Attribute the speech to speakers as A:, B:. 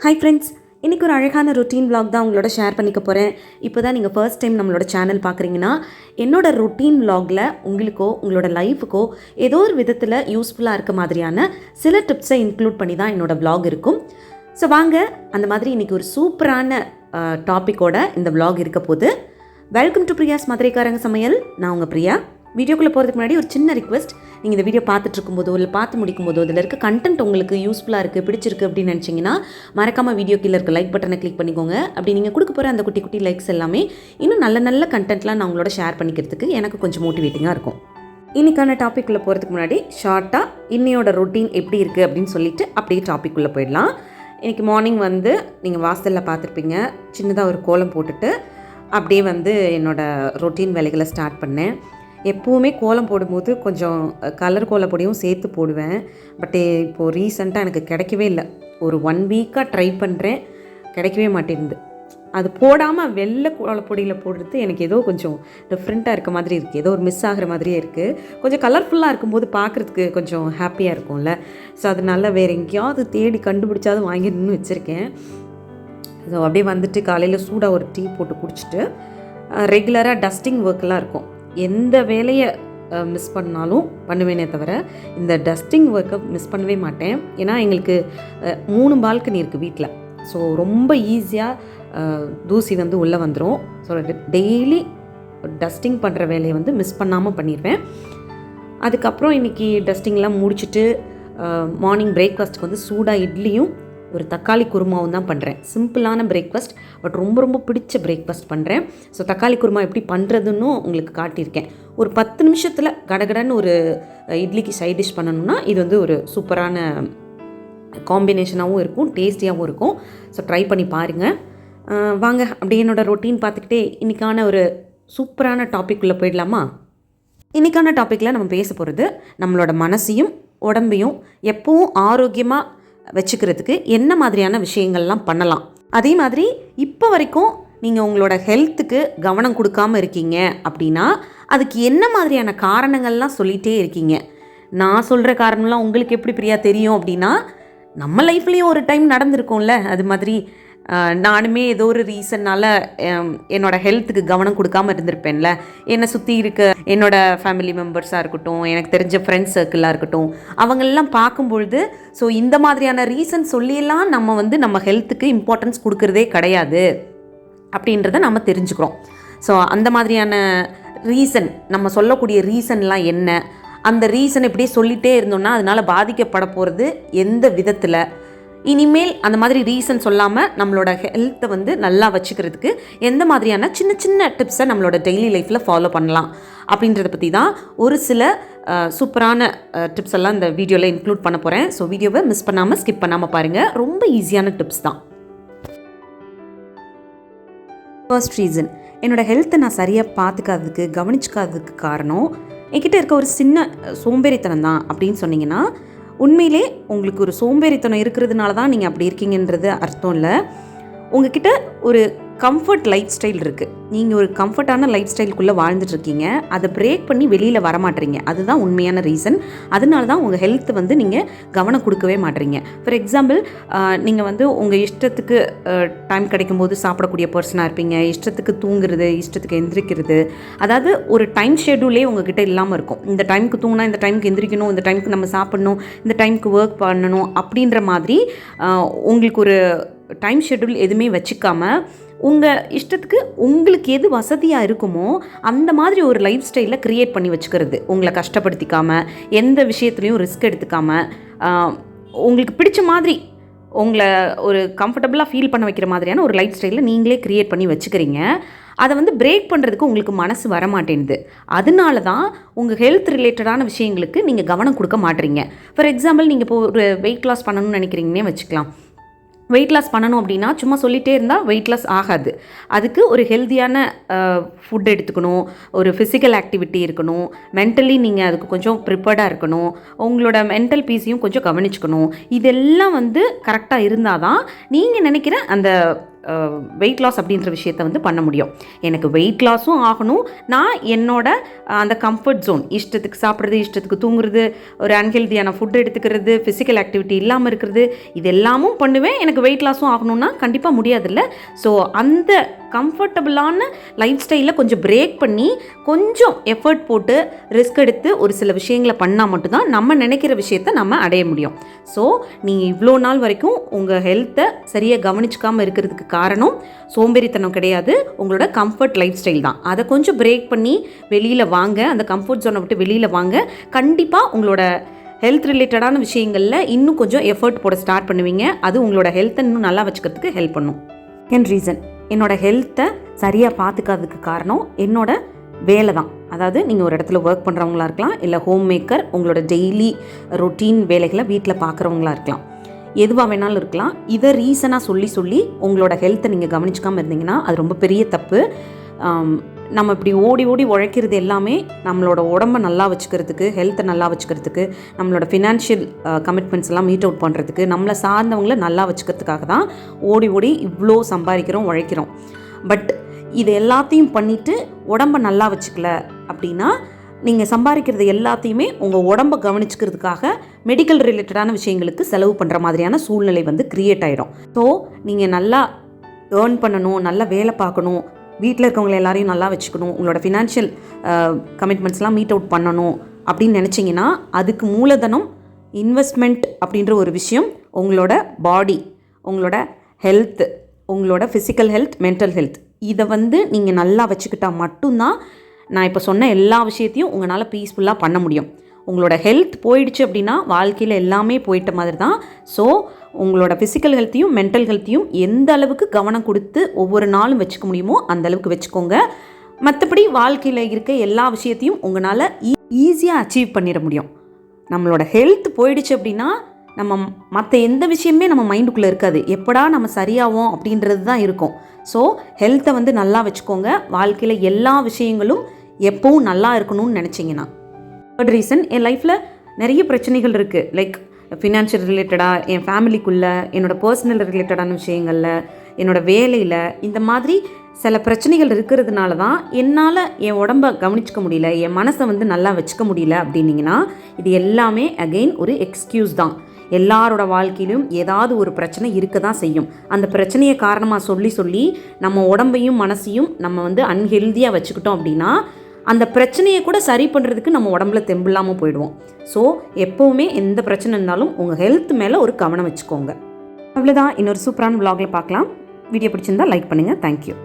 A: Hi friends, இன்றைக்கி ஒரு அழகான ரொட்டீன் vlog தான் உங்களோட ஷேர் பண்ணிக்க போகிறேன். இப்போ தான் நீங்கள் ஃபர்ஸ்ட் டைம் நம்மளோட சேனல் பார்க்குறீங்கன்னா, என்னோட ரொட்டீன் vlogல உங்களுக்கோ உங்களோட லைஃபுக்கோ ஏதோ ஒரு விதத்தில் யூஸ்ஃபுல்லாக இருக்க மாதிரியான சில டிப்ஸை இன்க்ளூட் பண்ணி தான் என்னோடய vlog இருக்கும். ஸோ வாங்க அந்த மாதிரி இன்றைக்கி ஒரு சூப்பரான டாப்பிக்கோட இந்த vlog இருக்க போது. வெல்கம் டு பிரியாஸ் மதுரைக்காரங்க சமையல். நான் உங்கள் பிரியா. வீடியோக்குள்ளே போகிறதுக்கு முன்னாடி ஒரு சின்ன ரிக்வெஸ்ட், நீங்கள் இந்த வீடியோ பார்த்துட்டு இருக்கும்போதோ இல்லை பார்த்து முடிக்கும் போதோ இதில் இருக்க கண்டென்ட் உங்களுக்கு யூஸ்ஃபுல்லாக இருக்குது, பிடிச்சிருக்கு அப்படின்னு நினச்சிங்கன்னா மறக்காமல் வீடியோ கீழே இருக்க லைக் பட்டனை கிளிக் பண்ணிக்கோங்க. அப்படி நீங்கள் கொடுக்க போகிற அந்த குட்டி குட்டி லைக்ஸ் எல்லாமே இன்னும் நல்ல நல்ல கண்டென்ட்லாம் நான் உங்களோட ஷேர் பண்ணிக்கிறதுக்கு எனக்கு கொஞ்சம் மோட்டிவேட்டிங்காக இருக்கும். இன்றைக்கான டாப்பிக்குள்ளே போகிறதுக்கு முன்னாடி ஷார்ட்டாக இன்னையோட ரொட்டீன் எப்படி இருக்குது அப்படின்னு சொல்லிட்டு அப்படியே டாப்பிக்குள்ளே போயிடலாம். இன்றைக்கி மார்னிங் நீங்கள் வாசலில் பார்த்துருப்பீங்க, சின்னதாக ஒரு கோலம் போட்டுட்டு அப்படியே என்னோடய ரொட்டீன் வேலைகளை ஸ்டார்ட் பண்ணேன். எப்போவுமே கோலம் போடும்போது கொஞ்சம் கலர் கோலப்பொடியும் சேர்த்து போடுவேன். பட் இப்போது ரீசெண்டாக எனக்கு கிடைக்கவே இல்லை. ஒரு 1 வீக்காக ட்ரை பண்ணுறேன், கிடைக்கவே மாட்டேங்குது. அது போடாமல் வெள்ளை கோலப்பொடியில் போடுறது எனக்கு ஏதோ கொஞ்சம் டிஃப்ரெண்ட்டாக இருக்க மாதிரி இருக்குது, ஏதோ ஒரு மிஸ் ஆகிற மாதிரியே இருக்குது. கொஞ்சம் கலர்ஃபுல்லாக இருக்கும்போது பார்க்குறதுக்கு கொஞ்சம் ஹாப்பியாக இருக்கும்ல. ஸோ அதனால் வேறு எங்கேயாவது தேடி கண்டுபிடிச்சாவது வாங்கிடணும்னு வச்சுருக்கேன். ஸோ அப்படியே காலையில் சூடாக ஒரு டீ போட்டு குடிச்சிட்டு ரெகுலராக டஸ்டிங் ஒர்க்கெலாம் இருக்கும். எந்த வேலையை மிஸ் பண்ணாலும் பண்ணுவேனே தவிர இந்த டஸ்டிங் ஒர்க்கை மிஸ் பண்ணவே மாட்டேன். ஏன்னா எங்களுக்கு 3 பால்கனி இருக்குது வீட்டில். ஸோ ரொம்ப ஈஸியாக தூசி உள்ளே வந்துடும். ஸோ டெய்லி டஸ்டிங் பண்ணுற வேலையை மிஸ் பண்ணாமல் பண்ணிடுவேன். அதுக்கப்புறம் இன்றைக்கி டஸ்டிங்லாம் முடிச்சுட்டு மார்னிங் பிரேக்ஃபாஸ்ட்டுக்கு சூடாக இட்லியும் ஒரு தக்காளி குருமாவும் தான் பண்ணுறேன். சிம்பிளான பிரேக்ஃபாஸ்ட், பட் ரொம்ப ரொம்ப பிடிச்ச பிரேக்ஃபாஸ்ட் பண்ணுறேன். ஸோ தக்காளி குருமா எப்படி பண்ணுறதுன்னு உங்களுக்கு காட்டியிருக்கேன். ஒரு 10 நிமிஷத்தில் கடகடன்னு ஒரு இட்லிக்கு சைட் டிஷ் பண்ணணும்னா இது ஒரு சூப்பரான காம்பினேஷனாகவும் இருக்கும், டேஸ்டியாகவும் இருக்கும். ஸோ ட்ரை பண்ணி பாருங்கள். வாங்க அப்படியே என்னோடய ரொட்டீன் பார்த்துக்கிட்டே இன்றைக்கான ஒரு சூப்பரான டாப்பிக்குள்ளே போயிடலாமா? இன்றைக்கான டாப்பிக்கில் நம்ம பேச போகிறது நம்மளோட மனசையும் உடம்பையும் எப்பவும் ஆரோக்கியமாக வச்சுக்கிறதுக்கு என்ன மாதிரியான விஷயங்கள்லாம் பண்ணலாம். அதே மாதிரி இப்போ வரைக்கும் நீங்கள் உங்களோட ஹெல்த்துக்கு கவனம் கொடுக்காமல் இருக்கீங்க அப்படின்னா அதுக்கு என்ன மாதிரியான காரணங்கள்லாம் சொல்லிகிட்டே இருக்கீங்க. நான் சொல்கிற காரணம்லாம் உங்களுக்கு எப்படி பிரியா தெரியும் அப்படின்னா, நம்ம லைஃப்லேயும் ஒரு டைம் நடந்திருக்கும்ல. அது மாதிரி நானுமே ஏதோ ஒரு ரீசன்னால் என்னோடய ஹெல்த்துக்கு கவனம் கொடுக்காமல் இருந்திருப்பேன்ல. என்னை சுற்றி இருக்க என்னோடய ஃபேமிலி மெம்பர்ஸாக இருக்கட்டும், எனக்கு தெரிஞ்ச ஃப்ரெண்ட்ஸ் சர்க்கிளாக இருக்கட்டும், அவங்களெல்லாம் பார்க்கும்பொழுது ஸோ இந்த மாதிரியான ரீசன் சொல்லியெல்லாம் நம்ம ஹெல்த்துக்கு இம்பார்ட்டன்ஸ் கொடுக்கறதே கிடையாது அப்படின்றத நம்ம தெரிஞ்சுக்கிறோம். ஸோ அந்த மாதிரியான ரீசன், நம்ம சொல்லக்கூடிய ரீசன்லாம் என்ன, அந்த ரீசன் இப்படியே சொல்லிகிட்டே இருந்தோம்னா அதனால் பாதிக்கப்பட போகிறது எந்த விதத்தில், இனிமேல் அந்த மாதிரி ரீசன் சொல்லாமல் நம்மளோட ஹெல்த்தை நல்லா வச்சுக்கிறதுக்கு எந்த மாதிரியான சின்ன சின்ன டிப்ஸை நம்மளோட டெய்லி லைஃப்பில் ஃபாலோ பண்ணலாம் அப்படின்றத பற்றி தான் ஒரு சில சூப்பரான டிப்ஸ் எல்லாம் இந்த வீடியோவில் இன்க்ளூட் பண்ண போகிறேன். ஸோ வீடியோவை மிஸ் பண்ணாமல் ஸ்கிப் பண்ணாமல் பாருங்கள். ரொம்ப ஈஸியான டிப்ஸ் தான். ஃபர்ஸ்ட் ரீசன், என்னோடய ஹெல்த்தை நான் சரியாக பார்த்துக்காததுக்கு கவனிச்சிக்காததுக்கு காரணம் என்கிட்ட இருக்க ஒரு சின்ன சோம்பேறித்தனம் தான் அப்படின்னு சொன்னீங்கன்னா, உண்மையிலே உங்களுக்கு ஒரு சோம்பேறித்தனம் இருக்கிறதுனால தான் நீங்கள் அப்படி இருக்கீங்கன்றது அர்த்தம் இல்லை. உங்ககிட்ட ஒரு கம்ஃபர்ட் லைஃப் ஸ்டைல் இருக்குது. நீங்கள் ஒரு கம்ஃபர்ட்டான லைஃப் ஸ்டைலுக்குள்ளே வாழ்ந்துட்டுருக்கீங்க. அதை பிரேக் பண்ணி வெளியில் வரமாட்டீங்க. அதுதான் உண்மையான ரீசன். அதனால தான் உங்கள் ஹெல்த்து நீங்கள் கவனம் கொடுக்கவே மாட்டீங்க. ஃபார் எக்ஸாம்பிள், நீங்கள் உங்கள் இஷ்டத்துக்கு டைம் கிடைக்கும்போது சாப்பிடக்கூடிய பர்சனாக இருப்பீங்க. இஷ்டத்துக்கு தூங்குறது, இஷ்டத்துக்கு எந்திரிக்கிறது, அதாவது ஒரு டைம் ஷெட்யூலே உங்ககிட்ட இல்லாமல் இருக்கும். இந்த டைமுக்கு தூங்கினா இந்த டைமுக்கு எந்திரிக்கணும், இந்த டைமுக்கு நம்ம சாப்பிடணும், இந்த டைமுக்கு ஒர்க் பண்ணணும் அப்படின்ற மாதிரி உங்களுக்கு ஒரு டைம் ஷெட்யூல் எதுவுமே வச்சுக்காமல் உங்கள் இஷ்டத்துக்கு உங்களுக்கு எது வசதியாக இருக்குமோ அந்த மாதிரி ஒரு லைஃப் ஸ்டைலில் க்ரியேட் பண்ணி வச்சுக்கிறது. உங்களை கஷ்டப்படுத்திக்காமல், எந்த விஷயத்துலையும் ரிஸ்க் எடுத்துக்காமல், உங்களுக்கு பிடிச்ச மாதிரி உங்களை ஒரு கம்ஃபர்டபுளாக ஃபீல் பண்ண வைக்கிற மாதிரியான ஒரு லைஃப் ஸ்டைலில் நீங்களே க்ரியேட் பண்ணி வச்சுக்கிறீங்க. அதை பிரேக் பண்ணுறதுக்கு உங்களுக்கு மனசு வர மாட்டேங்குது. அதனால தான் உங்கள் ஹெல்த் ரிலேட்டடான விஷயங்களுக்கு நீங்கள் கவனம் கொடுக்க மாட்டீங்க. ஃபார் எக்ஸாம்பிள், நீங்கள் இப்போ ஒரு வெயிட் லாஸ் பண்ணணும்னு நினைக்கிறீங்கன்னே வச்சுக்கலாம். வெயிட் லாஸ் பண்ணணும் அப்படின்னா சும்மா சொல்லிகிட்டே இருந்தால் வெயிட் லாஸ் ஆகாது. அதுக்கு ஒரு ஹெல்த்தியான ஃபுட் எடுத்துக்கணும், ஒரு ஃபிசிக்கல் ஆக்டிவிட்டி இருக்கணும், மென்டலி நீங்கள் அதுக்கு கொஞ்சம் ப்ரிப்பேர்டாக இருக்கணும், உங்களோட மென்டல் பீஸையும் கொஞ்சம் கவனிச்சுக்கணும். இதெல்லாம் கரெக்டாக இருந்தால் தான் நீங்கள் நினைக்கிற அந்த வெயிட் லாஸ் அப்படின்ற விஷயத்தை வந்து பண்ண முடியும். எனக்கு வெயிட் லாஸும் ஆகணும், நான் என்னோட அந்த கம்ஃபர்ட் ஜோன், இஷ்டத்துக்கு சாப்பிட்றது, இஷ்டத்துக்கு தூங்குறது, ஒரு அன்ஹெல்தியான ஃபுட் எடுத்துக்கிறது, ஃபிசிக்கல் ஆக்டிவிட்டி இல்லாமல் இருக்கிறது, இது எல்லாமும் பண்ணுவேன். எனக்கு வெயிட் லாஸும் ஆகணும்னா கண்டிப்பாக முடியாதுல்ல. ஸோ அந்த கம்ஃபர்டபுளான லைஃப் ஸ்டைலில் கொஞ்சம் பிரேக் பண்ணி கொஞ்சம் எஃபர்ட் போட்டு ரிஸ்க் எடுத்து ஒரு சில விஷயங்களை பண்ணால் மட்டும்தான் நம்ம நினைக்கிற விஷயத்தை நம்ம அடைய முடியும். ஸோ நீங்கள் இவ்வளோ நாள் வரைக்கும் உங்கள் ஹெல்த்தை சரியாக கவனிச்சிக்காமல் இருக்கிறதுக்கு காரணம் சோம்பேறித்தனம் கிடையாது, உங்களோட கம்ஃபர்ட் லைஃப் ஸ்டைல் தான். அதை கொஞ்சம் பிரேக் பண்ணி வெளியில் வாங்க, அந்த கம்ஃபர்ட் ஜோனை விட்டு வெளியில் வாங்க. கண்டிப்பாக உங்களோட ஹெல்த் ரிலேட்டடான விஷயங்களில் இன்னும் கொஞ்சம் எஃபர்ட் போட ஸ்டார்ட் பண்ணுவீங்க. அது உங்களோட ஹெல்த்தை இன்னும் நல்லா வச்சுக்கிறதுக்கு ஹெல்ப் பண்ணும். செகண்ட் ரீசன், என்னோடய ஹெல்த்தை சரியாக பார்த்துக்காததுக்கு காரணம் என்னோட வேலை தான். அதாவது நீங்கள் ஒரு இடத்துல ஒர்க் பண்ணுறவங்களா இருக்கலாம், இல்லை ஹோம் மேக்கர், உங்களோட டெய்லி ரொட்டீன் வேலைகளை வீட்டில் பார்க்குறவங்களா இருக்கலாம், எதுவாக வேணாலும் இருக்கலாம். இதை ரீசனாக சொல்லி உங்களோட ஹெல்த்தை நீங்கள் கவனிச்சிக்காமல் இருந்தீங்கன்னா அது ரொம்ப பெரிய தப்பு. நம்ம இப்படி ஓடி உழைக்கிறது எல்லாமே நம்மளோட உடம்பை நல்லா வச்சுக்கிறதுக்கு, ஹெல்த்தை நல்லா வச்சுக்கிறதுக்கு, நம்மளோட ஃபினான்ஷியல் கமிட்மெண்ட்ஸ் எல்லாம் மீட் அவுட் பண்ணுறதுக்கு, நம்மளை சார்ந்தவங்கள நல்லா வச்சுக்கிறதுக்காக தான் ஓடி இவ்வளோ சம்பாதிக்கிறோம், உழைக்கிறோம். பட் இது எல்லாத்தையும் பண்ணிவிட்டு உடம்பை நல்லா வச்சுக்கல அப்படின்னா நீங்கள் சம்பாதிக்கிறது எல்லாத்தையுமே உங்கள் உடம்பை கவனிச்சுக்கிறதுக்காக மெடிக்கல் ரிலேட்டடான விஷயங்களுக்கு செலவு பண்ணுற மாதிரியான சூழ்நிலை வந்து க்ரியேட் ஆகிடும். ஸோ நீங்கள் நல்லா ஏர்ன் பண்ணணும், நல்லா வேலை பார்க்கணும், வீட்டில் இருக்கவங்களை எல்லாரையும் நல்லா வச்சுக்கணும், உங்களோட ஃபினான்ஷியல் கமிட்மெண்ட்ஸ்லாம் மீட் அவுட் பண்ணணும் அப்படின்னு நினச்சிங்கன்னா அதுக்கு மூலதனம் இன்வெஸ்ட்மெண்ட் அப்படின்ற ஒரு விஷயம் உங்களோட பாடி, உங்களோட ஹெல்த்து, உங்களோட ஃபிசிக்கல் ஹெல்த், மென்டல் ஹெல்த், இதை வந்து நீங்கள் நல்லா வச்சுக்கிட்டால் மட்டும்தான் நான் இப்போ சொன்ன எல்லா விஷயத்தையும் உங்களால் பீஸ்ஃபுல்லாக பண்ண முடியும். உங்களோட ஹெல்த் போயிடுச்சு அப்படின்னா வாழ்க்கையில் எல்லாமே போயிட்ட மாதிரி தான். ஸோ உங்களோட ஃபிசிக்கல் ஹெல்த்தையும் மென்டல் ஹெல்த்தையும் எந்த அளவுக்கு கவனம் கொடுத்து ஒவ்வொரு நாளும் வச்சுக்க முடியுமோ அந்த அளவுக்கு வச்சுக்கோங்க. மற்றபடி வாழ்க்கையில் இருக்க எல்லா விஷயத்தையும் உங்களால் ஈஸியாக அச்சீவ் பண்ணிட முடியும். நம்மளோட ஹெல்த் போயிடுச்சு அப்படின்னா நம்ம மற்ற எந்த விஷயமே நம்ம மைண்டுக்குள்ளே இருக்காது, எப்படா நம்ம சரியாகும் அப்படின்றது தான் இருக்கும். ஸோ ஹெல்த்தை வந்து நல்லா வச்சுக்கோங்க. வாழ்க்கையில் எல்லா விஷயங்களும் எப்பவும் நல்லா இருக்கணும்னு நினச்சிங்கன்னா. தேர்ட் ரீசன், என் லைஃப்பில் நிறைய பிரச்சனைகள் இருக்குது. லைக் ஃபினான்ஷியல் ரிலேட்டடாக, என் ஃபேமிலிக்குள்ளே, என்னோடய பர்சனல் ரிலேட்டடான விஷயங்களில், என்னோடய வேலையில், இந்த மாதிரி சில பிரச்சனைகள் இருக்கிறதுனால தான் என்னால் என் உடம்பை கவனிச்சிக்க முடியல, என் மனசை வந்து நல்லா வச்சுக்க முடியல அப்படின்னிங்கன்னா இது எல்லாமே அகெயின் ஒரு எக்ஸ்கியூஸ் தான். எல்லாரோட வாழ்க்கையிலும் ஏதாவது ஒரு பிரச்சனை இருக்க தான் செய்யும். அந்த பிரச்சனையை காரணமாக சொல்லி நம்ம உடம்பையும் மனசையும் நம்ம வந்து அன்ஹெல்தியாக வச்சுக்கிட்டோம் அப்படின்னா அந்த பிரச்சனையை கூட சரி பண்ணுறதுக்கு நம்ம உடம்புல தெம்பு இல்லாமல் போயிடுவோம். ஸோ எப்போவுமே எந்த பிரச்சனை இருந்தாலும் உங்கள் ஹெல்த் மேலே ஒரு கவனம் வச்சுக்கோங்க. அவ்வளோதான். இன்னொரு சூப்பரான vlogல பார்க்கலாம். வீடியோ பிடிச்சிருந்தால் லைக் பண்ணுங்கள். தேங்க்யூ.